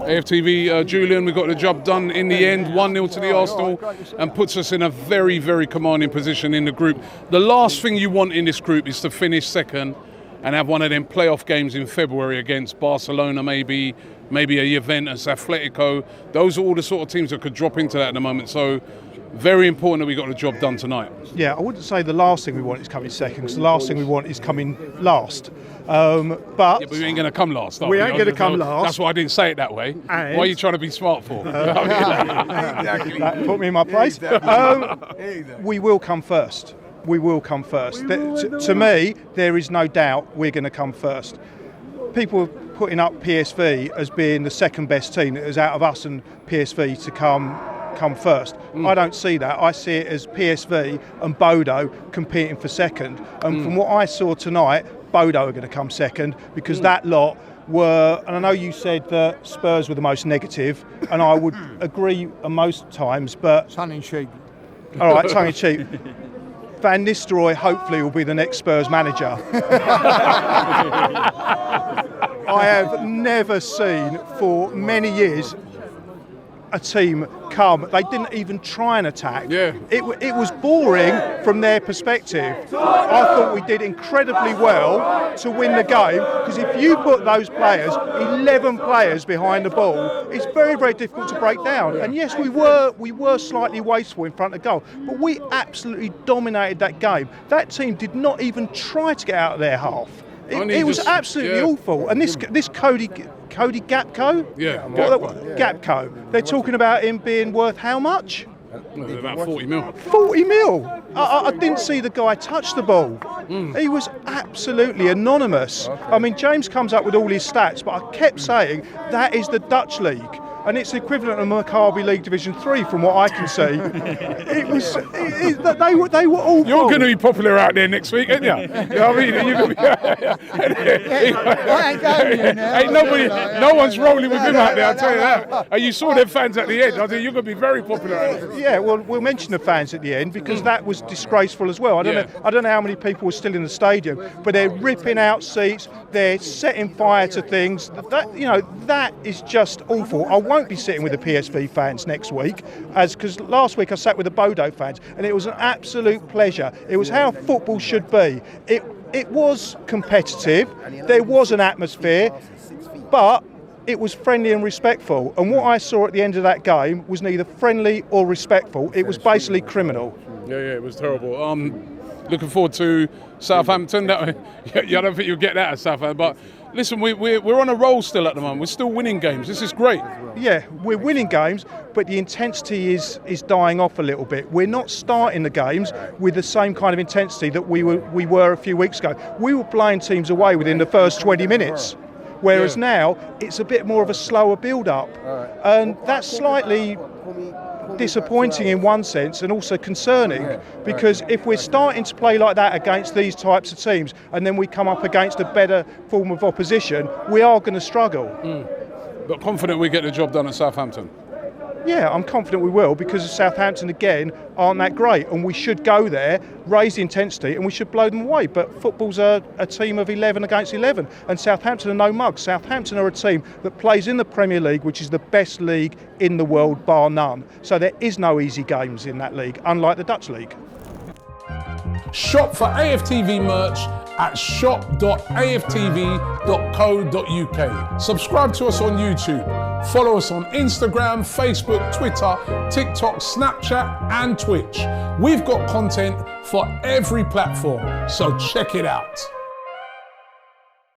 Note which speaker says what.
Speaker 1: AFTV, Julian, we got the job done in the end, 1-0 to the Arsenal, and puts us in a very, very commanding position in the group. The last thing you want in this group is to finish second and have one of them playoff games in February against Barcelona, maybe a Juventus, Atletico. Those are all the sort of teams that could drop into that at the moment. So very important that we got the job done tonight.
Speaker 2: Yeah, I wouldn't say the last thing we want is coming second, because the last thing we want is coming last. But
Speaker 1: we ain't going to come last, are
Speaker 2: we ain't going to come last.
Speaker 1: That's why I didn't say it that way.
Speaker 2: And
Speaker 1: why are you trying to be smart for?
Speaker 3: Exactly.
Speaker 2: That put me in my place.
Speaker 3: Exactly.
Speaker 2: We will come first. We will come first. To me, there is no doubt we're going to come first. People are putting up PSV as being the second best team. It was out of us and PSV to come first. I don't see that. I see it as PSV and Bodo competing for second. And from what I saw tonight, Bodo are going to come second, because that lot were, and I know you said that Spurs were the most negative, and I would agree most times, but
Speaker 3: Tongue in cheek.
Speaker 2: all right, tongue in cheek. Van Nistelrooy hopefully will be the next Spurs manager. I have never seen for many years a team come. They didn't even try and attack.
Speaker 1: Yeah.
Speaker 2: It was boring from their perspective. I thought we did incredibly well to win the game, because if you put those players, 11 players behind the ball, it's very, very difficult to break down. And yes, we were slightly wasteful in front of goal, but we absolutely dominated that game. That team did not even try to get out of their half. It was absolutely awful. And this Cody Gapco?
Speaker 1: Yeah,
Speaker 2: Gapco. They're talking about him being worth how much?
Speaker 1: About 40 mil.
Speaker 2: 40 mil. I didn't see the guy touch the ball. He was absolutely anonymous. I mean, James comes up with all his stats, but I kept saying that is the Dutch league. And it's the equivalent of Maccabi League Division 3 from what I can see. They were all.
Speaker 1: You're going to be popular out there next week, aren't you? You know what I mean? You're going to be.
Speaker 3: I ain't going there now.
Speaker 1: Ain't nobody, no one's rolling with him out there, I'll tell you that. And you saw their fans at the end. I think you're going to be very popular out there.
Speaker 2: Yeah, well, we'll mention the fans at the end, because that was disgraceful as well. I don't know how many people were still in the stadium, but they're ripping out seats, they're setting fire to things. That is just awful. I won't be sitting with the PSV fans next week, because last week I sat with the Bodo fans, and it was an absolute pleasure. It was how football should be. It was competitive, there was an atmosphere, but it was friendly and respectful. And what I saw at the end of that game was neither friendly or respectful. It was basically criminal.
Speaker 1: Yeah, it was terrible. Looking forward to Southampton. I don't think you'll get that at Southampton, but listen, we're on a roll still at the moment. We're still winning games. This is great.
Speaker 2: Yeah, we're winning games, but the intensity is dying off a little bit. We're not starting the games with the same kind of intensity that we were a few weeks ago. We were blowing teams away within the first 20 minutes, whereas now it's a bit more of a slower build-up. And that's slightly disappointing in one sense, and also concerning, because if we're starting to play like that against these types of teams, and then we come up against a better form of opposition, we are going to struggle.
Speaker 1: But confident we get the job done at Southampton.
Speaker 2: Yeah, I'm confident we will, because Southampton again aren't that great, and we should go there, raise the intensity, and we should blow them away. But football's a team of 11 against 11, and Southampton are no mugs. Southampton are a team that plays in the Premier League, which is the best league in the world, bar none. So there is no easy games in that league, unlike the Dutch league.
Speaker 1: Shop for AFTV merch at shop.aftv.co.uk. Subscribe to us on YouTube. Follow us on Instagram, Facebook, Twitter, TikTok, Snapchat and Twitch. We've got content for every platform, so check it out.